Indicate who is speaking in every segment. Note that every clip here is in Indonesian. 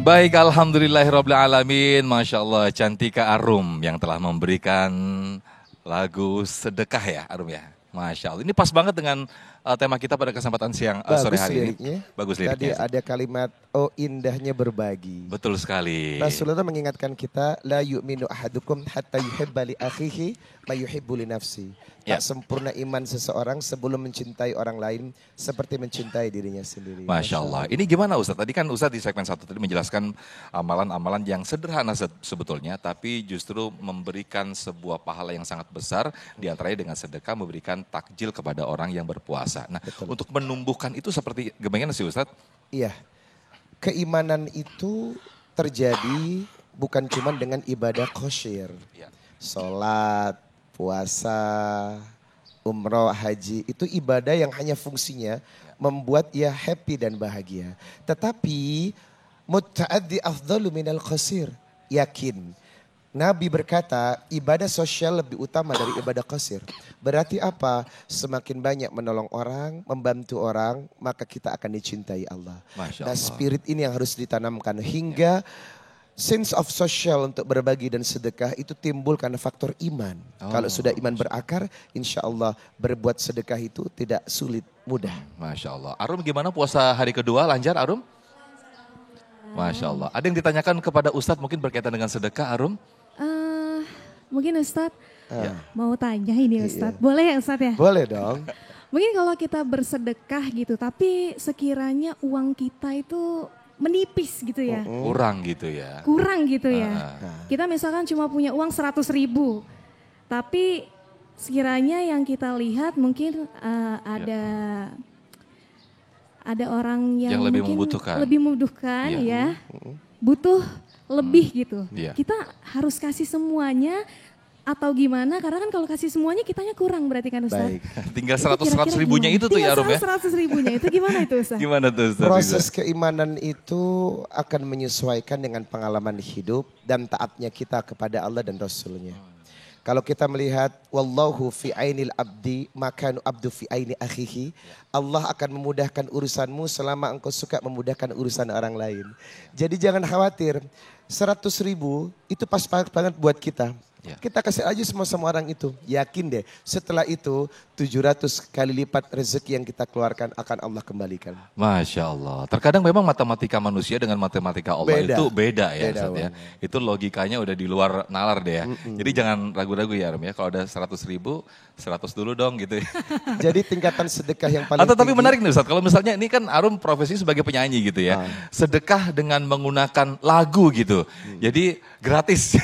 Speaker 1: Baik, alhamdulillahirrabbilalamin. Masya Allah, Cantika Arum yang telah memberikan lagu sedekah ya, Arum ya. Masya Allah, ini pas banget dengan tema kita pada kesempatan siang sore
Speaker 2: Bagus
Speaker 1: hari
Speaker 2: liriknya.
Speaker 1: ini. Bagus
Speaker 2: Tadi
Speaker 1: liriknya.
Speaker 2: ada kalimat, oh indahnya berbagi.
Speaker 1: Betul sekali.
Speaker 2: Rasulullah mengingatkan kita, la yu'minu ahadukum hatta yuhibba li akhihi ma yuhibbu li nafsi.
Speaker 1: Ya.
Speaker 2: Tak sempurna iman seseorang sebelum mencintai orang lain seperti mencintai dirinya sendiri.
Speaker 1: Masya Allah. Ini gimana Ustadz? Tadi kan Ustadz di segmen 1 tadi menjelaskan amalan-amalan yang sederhana sebetulnya, tapi justru memberikan sebuah pahala yang sangat besar, diantaranya dengan sedekah memberikan takjil kepada orang yang berpuasa. Nah,
Speaker 2: Betul.
Speaker 1: untuk menumbuhkan itu seperti gimana sih Ustadz?
Speaker 2: Iya, keimanan itu terjadi bukan cuma dengan ibadah khosyir.
Speaker 1: Ya.
Speaker 2: Sholat, puasa, umroh, haji, itu ibadah yang hanya fungsinya membuat ia happy dan bahagia. Tetapi muta'addi afdalu minal qasir. Yakin. Nabi berkata ibadah sosial lebih utama dari ibadah qasir. Berarti apa? Semakin banyak menolong orang, membantu orang, maka kita akan dicintai Allah.
Speaker 1: Masya
Speaker 2: Nah,
Speaker 1: Allah.
Speaker 2: spirit ini yang harus ditanamkan hingga sense of social untuk berbagi dan sedekah itu timbul karena faktor iman. Kalau sudah iman berakar, insya Allah berbuat sedekah itu tidak sulit, mudah.
Speaker 1: Masya Allah. Arum gimana puasa hari kedua, lancar Arum? Masya Allah. Ada yang ditanyakan kepada Ustadz mungkin berkaitan dengan sedekah Arum?
Speaker 3: Mungkin Ustadz
Speaker 1: Ya.
Speaker 3: mau tanya ini Ustadz. Boleh ya Ustadz ya?
Speaker 2: Boleh dong.
Speaker 3: Mungkin kalau kita bersedekah gitu, tapi sekiranya uang kita itu menipis gitu ya.
Speaker 1: Kurang gitu ya.
Speaker 3: Kurang gitu ya. Kita misalkan cuma punya uang 100.000. Tapi sekiranya yang kita lihat mungkin ada orang yang
Speaker 1: lebih
Speaker 3: mungkin
Speaker 1: membutuhkan.
Speaker 3: lebih membutuhkan
Speaker 1: Iya.
Speaker 3: ya. Butuh lebih gitu.
Speaker 1: Iya.
Speaker 3: Kita harus kasih semuanya atau gimana? Karena kan kalau kasih semuanya kitanya kurang berarti kan Ustaz.
Speaker 2: Baik.
Speaker 1: Tinggal
Speaker 3: Itu
Speaker 1: 100
Speaker 3: kira-kira
Speaker 1: ribunya
Speaker 3: gimana?
Speaker 1: itu tuh ya
Speaker 3: Tinggal
Speaker 1: Arum ya.
Speaker 3: 100 ribunya itu gimana itu Ustaz?
Speaker 1: Gimana tuh Ustadz?
Speaker 2: Proses keimanan itu akan menyesuaikan dengan pengalaman hidup dan taatnya kita kepada Allah dan Rasulnya. Kalau kita melihat wallahu fi ainil abdi maka abdu fi aini akhihi, Allah akan memudahkan urusanmu selama engkau suka memudahkan urusan orang lain. Jadi jangan khawatir, 100.000 itu pas banget buat kita.
Speaker 1: Ya.
Speaker 2: Kita kasih aja semua orang itu. Yakin deh, setelah itu 700 kali lipat rezeki yang kita keluarkan akan Allah kembalikan.
Speaker 1: Masya Allah. Terkadang memang matematika manusia dengan matematika Allah
Speaker 2: Beda.
Speaker 1: itu beda ya
Speaker 2: Beda,
Speaker 1: Ustadz ya.
Speaker 2: Bang.
Speaker 1: Itu logikanya udah di luar nalar deh ya. Jadi jangan ragu-ragu ya Arum ya. Kalau ada 100.000, 100 dulu dong gitu ya.
Speaker 2: Jadi tingkatan sedekah yang paling
Speaker 1: Atau tapi
Speaker 2: tinggi-
Speaker 1: menarik nih Ustadz, kalau misalnya ini kan Arum profesi sebagai penyanyi gitu ya. Sedekah dengan menggunakan lagu gitu. Jadi gratis.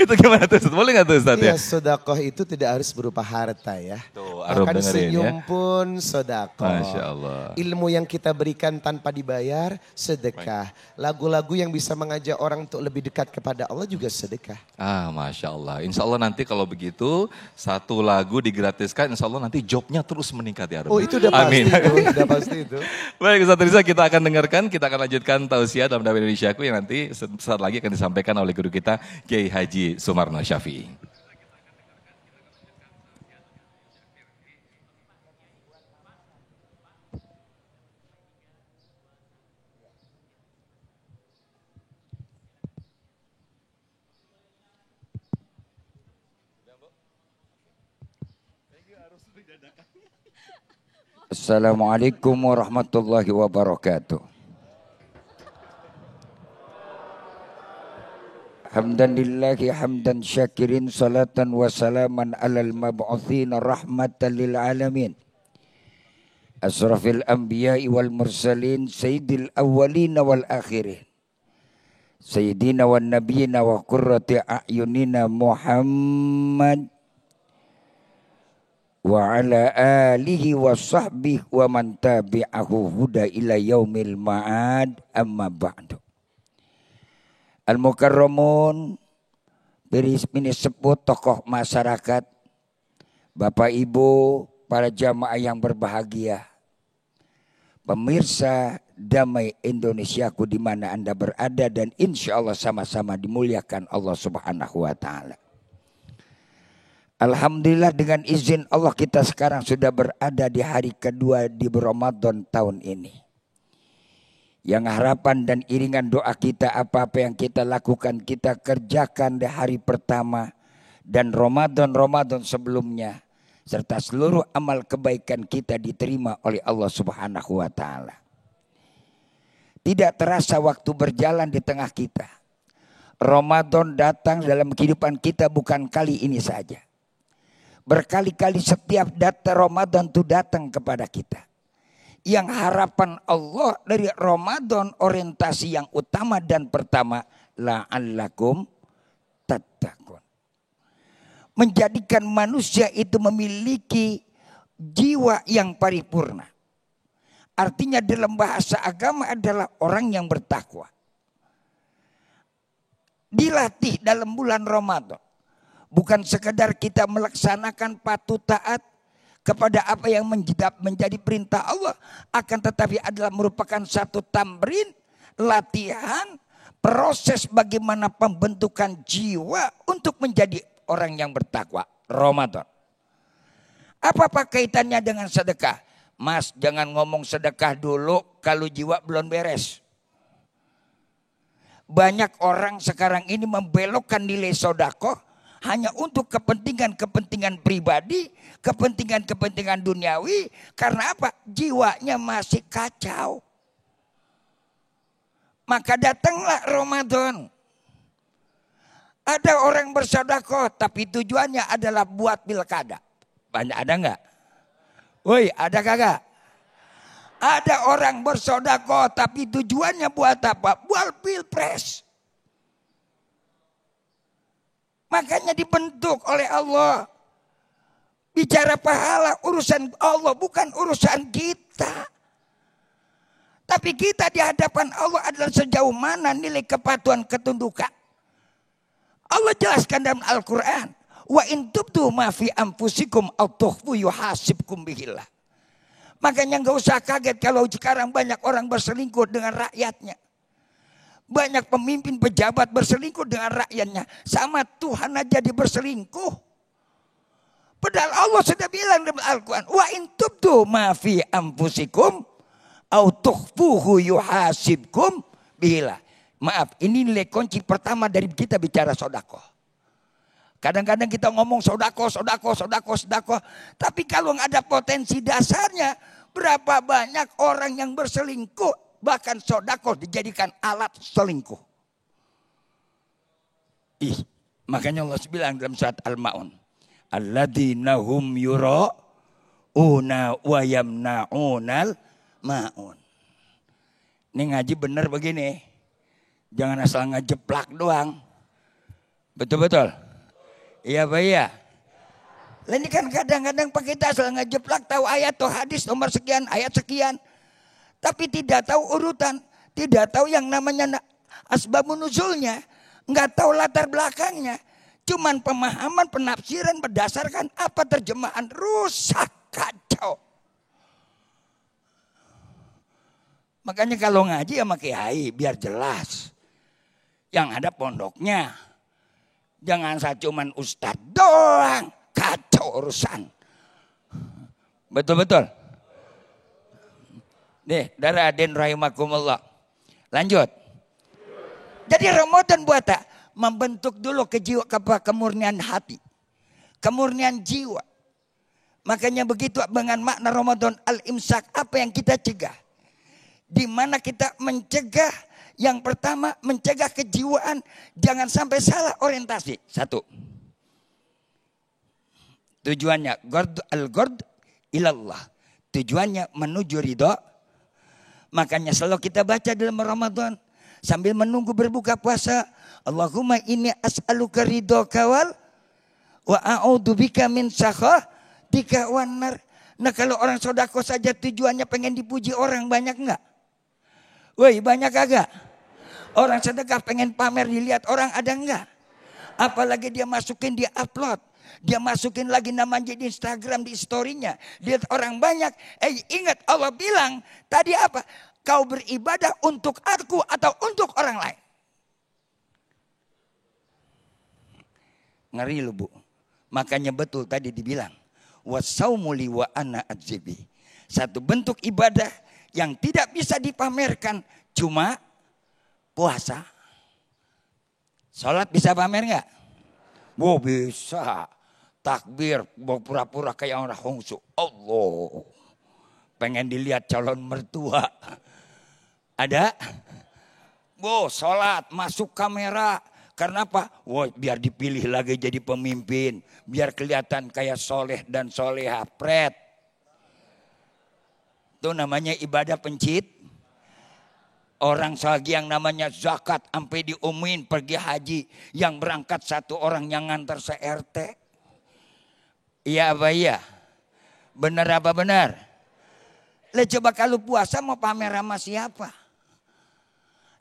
Speaker 1: Itu gimana tuh Ustadz? Boleh gak tuh Ustadz ya?
Speaker 2: Iya, sodakoh itu tidak harus berupa harta ya.
Speaker 1: Tuh, Arum
Speaker 2: Bahkan
Speaker 1: dengerin
Speaker 2: senyum
Speaker 1: ya.
Speaker 2: pun sodakoh.
Speaker 1: Masya Allah.
Speaker 2: Ilmu yang kita berikan tanpa dibayar, sedekah. Lagu-lagu yang bisa mengajak orang untuk lebih dekat kepada Allah juga sedekah.
Speaker 1: Masya Allah. Insya Allah nanti kalau begitu, satu lagu digratiskan, insya Allah nanti jobnya terus meningkat ya Arum.
Speaker 2: Oh itu udah pasti
Speaker 1: Amin.
Speaker 2: itu, udah pasti itu.
Speaker 1: Baik Ustadz Riza, kita akan dengarkan, kita akan lanjutkan tausiah dalam dakwah Indonesiaku yang nanti saat lagi akan disampaikan oleh guru kita Kiai Haji Sumarno Syafi'i.
Speaker 4: Assalamualaikum warahmatullahi wabarakatuh. Hamdan lillahi hamdan syakirin salatan wa salaman alal mab'uthina rahmatan lil alamin. Asrafil anbiya'i wal mursalin sayyidil awwalina wal akhirin. Sayyidina wan nabiyina wa qurrati a'yunina Muhammad wa ala alihi wa sahbihi wa man tabi'ahu huda ila yaumil ma'ad amma ba'du. Al-Mukarramun, ini sebut tokoh masyarakat, Bapak Ibu, para jamaah yang berbahagia, pemirsa Damai Indonesiaku di mana Anda berada dan insya Allah sama-sama dimuliakan Allah Subhanahu wa Ta'ala. Alhamdulillah dengan izin Allah kita sekarang sudah berada di hari kedua di Ramadan tahun ini. Yang harapan dan iringan doa kita, apa-apa yang kita lakukan, kita kerjakan di hari pertama dan Ramadan sebelumnya, serta seluruh amal kebaikan kita diterima oleh Allah Subhanahu wa taala. Tidak terasa waktu berjalan di tengah kita. Ramadan datang dalam kehidupan kita bukan kali ini saja. Berkali-kali setiap data Ramadan itu datang kepada kita. Yang harapan Allah dari Ramadan, orientasi yang utama dan pertama, la'allakum tattaqun. Menjadikan manusia itu memiliki jiwa yang paripurna. Artinya dalam bahasa agama adalah orang yang bertakwa. Dilatih dalam bulan Ramadan. Bukan sekedar kita melaksanakan patuh taat kepada apa yang menjadi perintah Allah. Akan tetapi adalah merupakan satu tamrin, latihan, proses bagaimana pembentukan jiwa untuk menjadi orang yang bertakwa. Ramadan. Apa kaitannya dengan sedekah? Mas, jangan ngomong sedekah dulu kalau jiwa belum beres. Banyak orang sekarang ini membelokkan nilai sedekah hanya untuk kepentingan-kepentingan pribadi, kepentingan-kepentingan duniawi. Karena apa? Jiwanya masih kacau. Maka datanglah Ramadan. Ada orang bersedekah tapi tujuannya adalah buat pilkada. Banyak ada enggak? Woi, ada kagak? Ada orang bersedekah tapi tujuannya buat apa? Buat pilpres. Makanya dibentuk oleh Allah. Bicara pahala urusan Allah, bukan urusan kita. Tapi kita di hadapan Allah adalah sejauh mana nilai kepatuhan ketundukan. Allah jelaskan dalam Al-Quran. Wa in tubdu ma fi anfusikum aw tukhfu yuhasibkum bihillah. Makanya enggak usah kaget kalau sekarang banyak orang berselingkuh dengan rakyatnya. Banyak pemimpin pejabat berselingkuh dengan rakyatnya. Sama Tuhan aja berselingkuh. Padahal Allah sudah bilang dalam Al-Quran. Wa in tubdu ma fi anfusikum aw tukhfuhu yuhasibkum bihillah. Maaf, ini nilai kunci pertama dari kita bicara sedekah. Kadang-kadang kita ngomong sedekah. Tapi kalau nggak ada potensi dasarnya, berapa banyak orang yang berselingkuh, bahkan sedekah dijadikan alat selingkuh. Makanya Allah bilang dalam surat Al-Maun, alladzina hum yura'una wa yamna'unal ma'un. Ini ngaji bener begini. Jangan asal ngejeplak doang. Betul-betul. Iya Pak ya. Ini kan kadang-kadang kita asal ngejeplak tahu ayat atau hadis nomor sekian, ayat sekian. Tapi tidak tahu urutan. Tidak tahu yang namanya asbabun nuzulnya. Enggak tahu latar belakangnya. Cuman pemahaman, penafsiran berdasarkan apa terjemahan. Rusak, kacau. Makanya kalau ngaji sama kiai biar jelas. Yang ada pondoknya. Jangan saya cuman ustadz doang. Kacau urusan. Betul-betul. Nih, darah aden rahimakumullah. Lanjut. Jadi Ramadan buat tak? Membentuk dulu kemurnian hati. Kemurnian jiwa. Makanya begitu dengan makna Ramadan al-imsak. Apa yang kita cegah? Di mana kita mencegah. Yang pertama mencegah kejiwaan. Jangan sampai salah orientasi. Satu. Tujuannya al-gord ilallah. Tujuannya menuju ridho. Makanya selalu kita baca dalam Ramadan. Sambil menunggu berbuka puasa. Allahumma inni as'aluka ridho kawal. Wa a'udzubika min sakhatika wan nar. Nah kalau orang sedekah saja tujuannya pengen dipuji orang, banyak enggak? Woi, banyak agak? Orang sedekah pengen pamer dilihat orang, ada enggak? Apalagi dia masukin, dia upload. Dia masukin lagi namanya di Instagram, di story-nya. Lihat orang banyak. Ingat Allah bilang tadi apa? Kau beribadah untuk aku atau untuk orang lain. Ngeri lu Bu. Makanya betul tadi dibilang. Wasaumuli wa ana adzibi. Satu bentuk ibadah yang tidak bisa dipamerkan. cuma puasa. Sholat bisa pamer nggak? Oh bisa. Takbir, pura-pura kayak orang hongsu. Allah. Pengen dilihat calon mertua. Ada? Sholat, masuk kamera. Karena apa? Biar dipilih lagi jadi pemimpin. Biar kelihatan kayak soleh dan soleha. Pret. Itu namanya ibadah pencit. Orang lagi yang namanya zakat. Sampai diumumin pergi haji. Yang berangkat satu orang yang ngantar se-RT. Iya apa iya? Benar apa benar? Lah coba kalau puasa mau pamer sama siapa?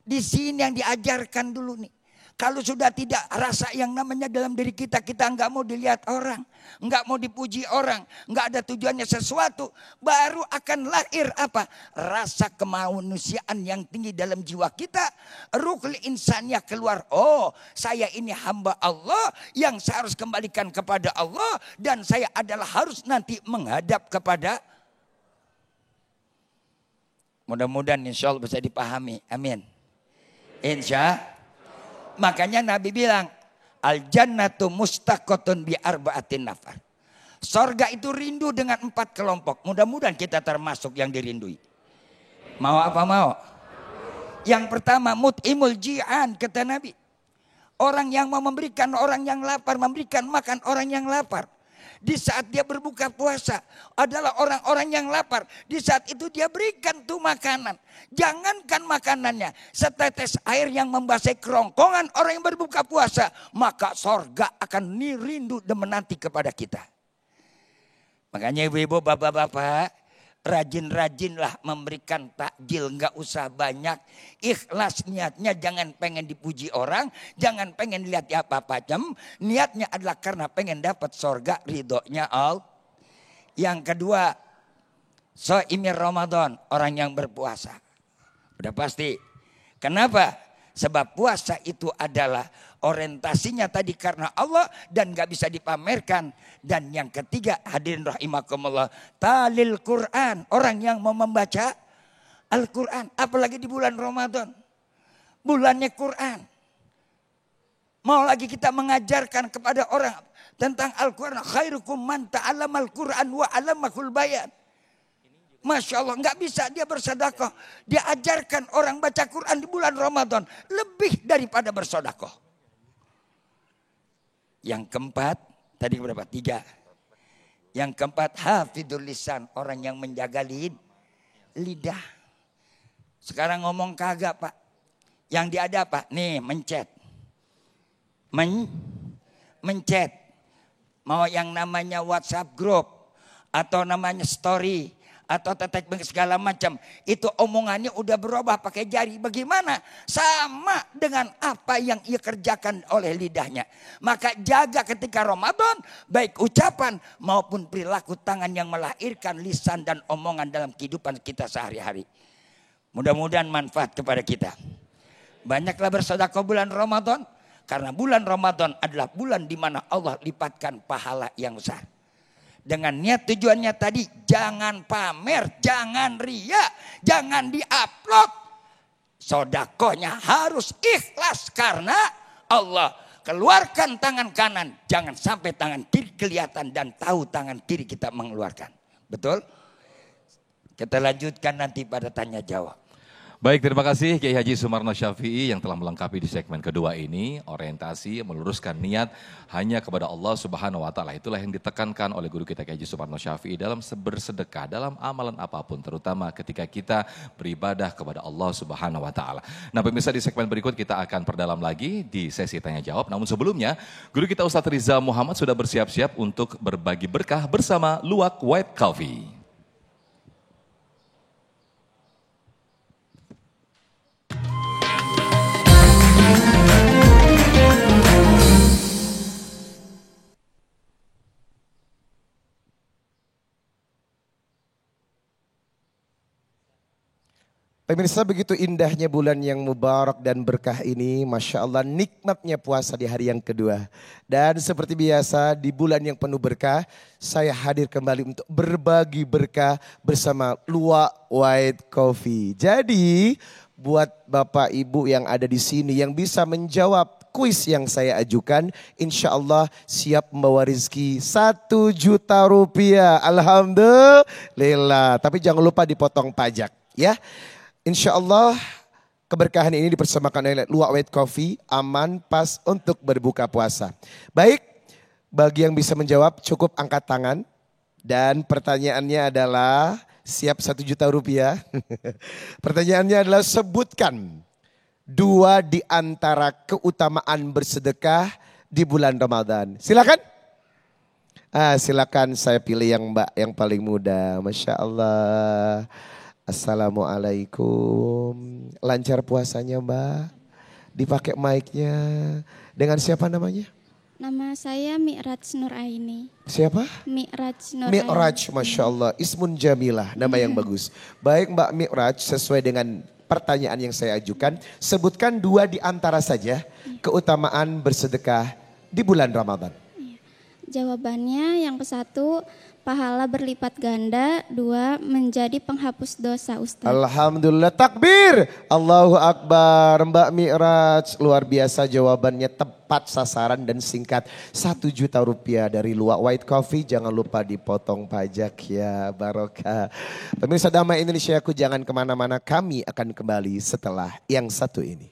Speaker 4: Di sini yang diajarkan dulu nih. Kalau sudah tidak rasa yang namanya dalam diri kita, kita enggak mau dilihat orang, enggak mau dipuji orang, enggak ada tujuannya sesuatu, baru akan lahir apa? Rasa kemanusiaan yang tinggi dalam jiwa kita, ruhul insaniyah keluar. Oh, saya ini hamba Allah yang saya harus kembalikan kepada Allah dan saya adalah harus nanti menghadap kepada. Mudah-mudahan insya Allah bisa dipahami. Amin. Insya. Makanya Nabi bilang, al jannatu mustaqotun bi arba'atin nafar. Sorga itu rindu dengan 4 kelompok. Mudah-mudahan kita termasuk yang dirindui. Mau apa mau? Yang pertama mut'imul ji'an, kata Nabi. Orang yang mau memberikan orang yang lapar, memberikan makan orang yang lapar. Di saat dia berbuka puasa adalah orang-orang yang lapar. Di saat itu dia berikan tuh makanan. Jangankan makanannya, setetes air yang membasahi kerongkongan orang yang berbuka puasa. Maka sorga akan rindu dan menanti kepada kita. Makanya ibu-ibu, bapak-bapak, rajin-rajinlah memberikan takjil, nggak usah banyak. Ikhlas niatnya, jangan pengen dipuji orang, jangan pengen lihat apa-apa jam. Niatnya adalah karena pengen dapat sorga, ridhonya Allah. Yang kedua, shaimir Ramadan, orang yang berpuasa. Udah pasti. Kenapa? Sebab puasa itu adalah orientasinya tadi karena Allah dan gak bisa dipamerkan. Dan yang ketiga, hadirin rahimakumullah, talil Quran, orang yang mau membaca Al-Quran, apalagi di bulan Ramadan, bulannya Quran. Mau lagi kita mengajarkan kepada orang tentang Al-Quran, khairukum man ta'allamal Quran wa 'allamahul bayan. Masya Allah, nggak bisa dia bersedekah. Dia ajarkan orang baca Quran di bulan Ramadan lebih daripada bersedekah. Yang keempat, tadi berapa? 3. Yang keempat, hafidul lisan, orang yang menjaga lidah. Sekarang ngomong kagak Pak. Yang dia ada apa? Nih, mencet. Mencet. Mau yang namanya WhatsApp group atau namanya story atau tetek segala macam, itu omongannya udah berubah pakai jari. Bagaimana? Sama dengan apa yang ia kerjakan oleh lidahnya. Maka jaga ketika Ramadan, baik ucapan maupun perilaku tangan yang melahirkan lisan dan omongan dalam kehidupan kita sehari-hari. Mudah-mudahan manfaat kepada kita. Banyaklah bersedekah bulan Ramadan, karena bulan Ramadan adalah bulan di mana Allah lipatkan pahala yang besar. Dengan niat tujuannya tadi, jangan pamer, jangan ria, jangan diupload. Sodakohnya harus ikhlas karena Allah. Keluarkan tangan kanan, jangan sampai tangan kiri kelihatan dan tahu tangan kiri kita mengeluarkan. Betul? Kita lanjutkan nanti pada tanya jawab.
Speaker 1: Baik, terima kasih Kiai Haji Sumarno Syafi'i yang telah melengkapi di segmen kedua ini. Orientasi meluruskan niat hanya kepada Allah Subhanahu wa Ta'ala. Itulah yang ditekankan oleh guru kita Kiai Haji Sumarno Syafi'i dalam bersedekah, dalam amalan apapun, terutama ketika kita beribadah kepada Allah Subhanahu wa Ta'ala. Nah, pemirsa, di segmen berikut kita akan perdalam lagi di sesi tanya jawab. Namun sebelumnya, guru kita Ustadz Riza Muhammad sudah bersiap-siap untuk berbagi berkah bersama Luwak White Coffee.
Speaker 2: Pemirsa, begitu indahnya bulan yang mubarak dan berkah ini, Masya Allah, nikmatnya puasa di hari yang kedua. Dan seperti biasa di bulan yang penuh berkah, saya hadir kembali untuk berbagi berkah bersama Luwak White Coffee. Jadi buat Bapak Ibu yang ada di sini yang bisa menjawab kuis yang saya ajukan, insya Allah siap membawa rezeki 1 juta rupiah. Alhamdulillah. Tapi jangan lupa dipotong pajak ya. Insya Allah keberkahan ini dipersembahkan oleh Luwak White Coffee, aman pas untuk berbuka puasa. Baik, bagi yang bisa menjawab cukup angkat tangan. Dan pertanyaannya adalah, siap 1 juta rupiah. Pertanyaannya adalah sebutkan 2 di antara keutamaan bersedekah di bulan Ramadan. Silakan. Silakan saya pilih yang Mbak yang paling muda. Masya Allah. Assalamualaikum. Lancar puasanya Mbak. Dipakai mic-nya. Dengan siapa namanya?
Speaker 5: Nama saya Mi'raj Nuraini.
Speaker 2: Siapa?
Speaker 5: Mi'raj Nuraini.
Speaker 2: Mi'raj, Masya Allah. Ismun Jamilah, nama yang bagus. Baik Mbak Mi'raj, sesuai dengan pertanyaan yang saya ajukan. Sebutkan 2 di antara saja keutamaan bersedekah di bulan Ramadan.
Speaker 5: Jawabannya yang satu, pahala berlipat ganda. 2, menjadi penghapus dosa Ustaz.
Speaker 2: Alhamdulillah, takbir. Allahu Akbar. Mbak Mi'raj, luar biasa jawabannya, tepat sasaran dan singkat. 1 juta rupiah dari Luwak White Coffee. Jangan lupa dipotong pajak ya, barokah. Pemirsa Damai Indonesia, aku jangan kemana-mana. Kami akan kembali setelah yang satu ini.